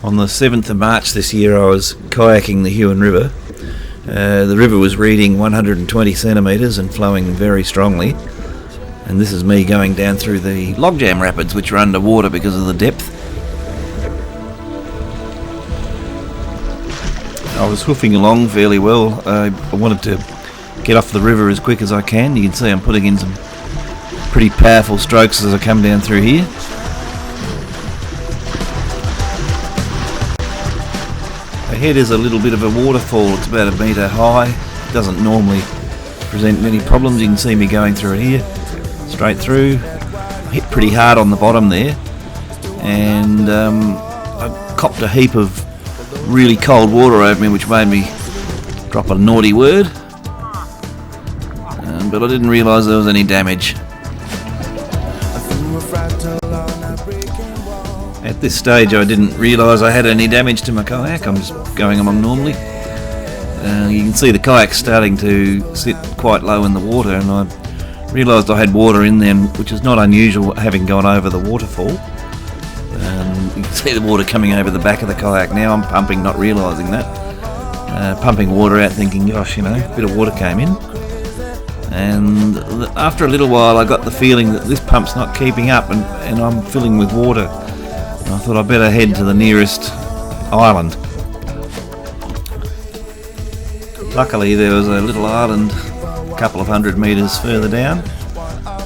On the 7th of March this year, I was kayaking the HUON River. The river was reading 120 centimetres and flowing very strongly. And this is me going down through the logjam rapids, which are underwater because of the depth. I was hoofing along fairly well. I wanted to get off the river as quick as I can. You can see I'm putting in some pretty powerful strokes as I come down through here. Ahead is a little bit of a waterfall. It's about 1 metre high. It doesn't normally present many problems. You can see me going through it here, straight through. I hit pretty hard on the bottom there, and I copped a heap of really cold water over me, which made me drop a naughty word, but I didn't realise there was any damage. At this stage I didn't realise I had any damage to my kayak. I'm just going along normally. You can see the kayak starting to sit quite low in the water, and I realised I had water in them, which is not unusual having gone over the waterfall. You can see the water coming over the back of the kayak now. I'm pumping, not realising that. Pumping water out thinking, gosh, a bit of water came in. And after a little while I got the feeling that this pump's not keeping up, and I'm filling with water. I thought I'd better head to the nearest island. Luckily there was a little island a couple of 100 metres further down,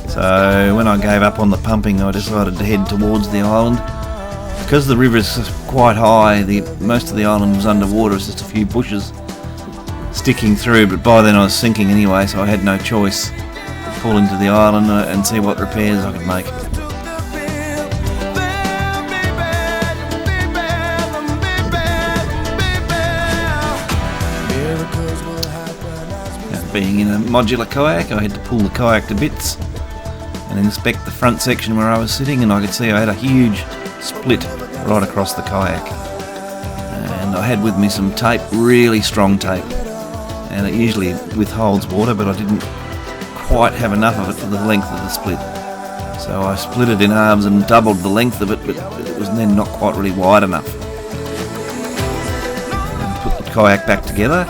so when I gave up on the pumping I decided to head towards the island. Because the river is quite high, most of the island was underwater. It's just a few bushes sticking through, but by then I was sinking anyway, so I had no choice. Pull into the island and see what repairs I could make. Being in a modular kayak, I had to pull the kayak to bits and inspect the front section where I was sitting, and I could see I had a huge split right across the kayak. And I had with me some tape, really strong tape, and it usually withholds water, but I didn't quite have enough of it for the length of the split. So I split it in halves and doubled the length of it, but it was then not quite really wide enough. And put the kayak back together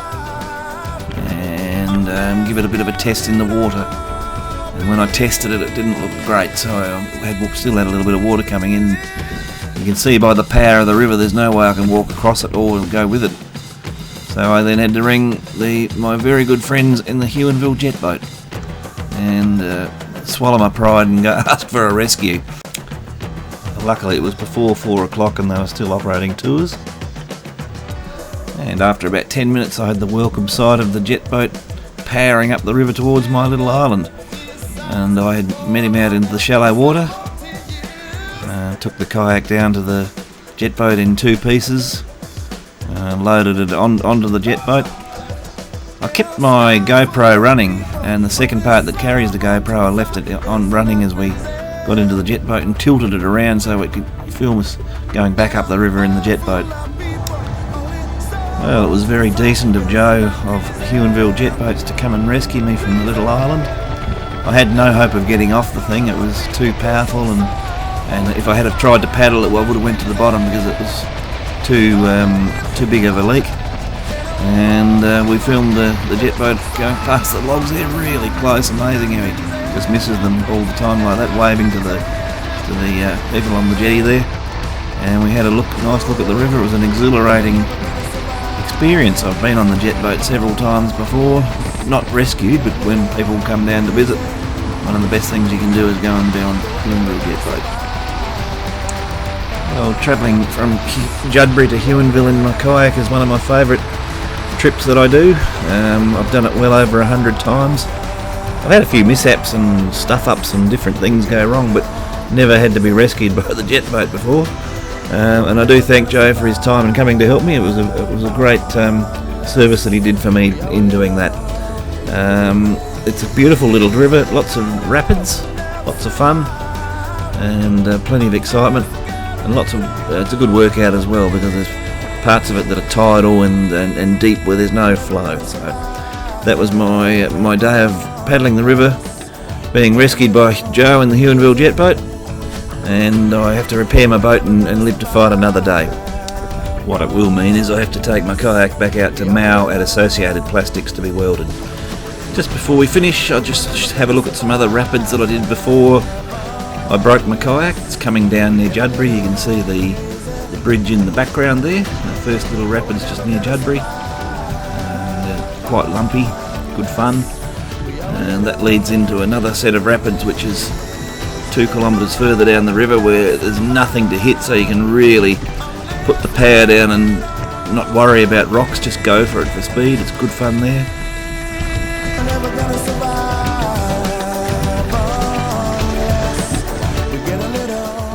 and give it a bit of a test in the water. And when I tested it, it didn't look great, so I still had a little bit of water coming in. You can see by the power of the river there's no way I can walk across it or go with it. So I then had to ring my very good friends in the HUONville jet boat and swallow my pride and go ask for a rescue. Luckily it was before 4 o'clock and they were still operating tours. And after about 10 minutes I had the welcome sight of the jet boat powering up the river towards my little island. And I had met him out into the shallow water. Took the kayak down to the jet boat in 2 pieces, loaded it onto the jet boat. I kept my GoPro running, and the second part that carries the GoPro I left it on running as we got into the jet boat and tilted it around so it could film us going back up the river in the jet boat. Well, it was very decent of Joe of HUONville Jet Boats to come and rescue me from the little island. I had no hope of getting off the thing. It was too powerful, and if I had have tried to paddle it, well, I would have went to the bottom because it was too big of a leak. And we filmed the jet boat going past the logs there, really close. Amazing how he just misses them all the time like that, waving to the people on the jetty there. And we had a nice look at the river. It was an exhilarating experience. I've been on the jet boat several times before, not rescued, but when people come down to visit, one of the best things you can do is go and be on HUONville jet boat. Well, travelling from Judbury to HUONville in my kayak is one of my favourite trips that I do. I've done it well over 100 times. I've had a few mishaps and stuff-ups and different things go wrong, but never had to be rescued by the jet boat before. And I do thank Joe for his time and coming to help me. It was a great service that he did for me in doing that. It's a beautiful little river, lots of rapids, lots of fun, and plenty of excitement, and it's a good workout as well because there's parts of it that are tidal and deep where there's no flow. So that was my day of paddling the river, being rescued by Joe in the HUONville jet boat, and I have to repair my boat and live to fight another day. What it will mean is I have to take my kayak back out to Mao at Associated Plastics to be welded. Just before we finish, I'll just have a look at some other rapids that I did before I broke my kayak. It's coming down near Judbury. You can see the bridge in the background there. The first little rapid's just near Judbury. Quite lumpy, good fun. And that leads into another set of rapids which is 2 kilometres further down the river where there's nothing to hit, so you can really put the power down and not worry about rocks, just go for it for speed. It's good fun there.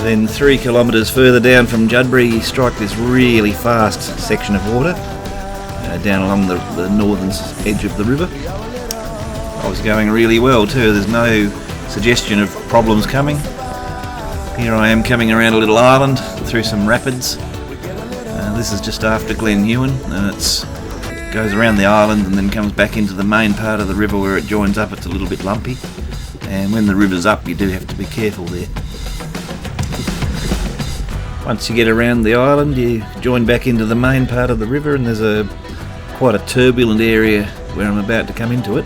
Then 3 kilometres further down from Judbury you strike this really fast section of water down along the northern edge of the river. I was going really well too, there's no suggestion of problems coming. Here I am coming around a little island through some rapids. This is just after Glen Huon, and it goes around the island and then comes back into the main part of the river where it joins up. It's a little bit lumpy, and when the river's up you do have to be careful there. Once you get around the island you join back into the main part of the river, and there's quite a turbulent area where I'm about to come into it,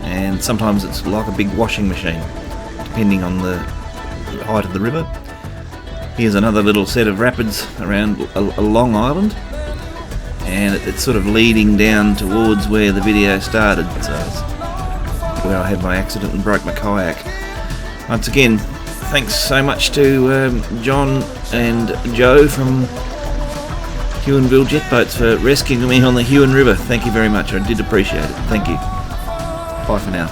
and sometimes it's like a big washing machine depending on the height of the river. Here's another little set of rapids around a long island, and it's sort of leading down towards where the video started, so it's where I had my accident and broke my kayak. Once again, thanks so much to John and Joe from Huonville Jet Boats for rescuing me on the Huon River. Thank you very much, I did appreciate it. Thank you. Bye for now.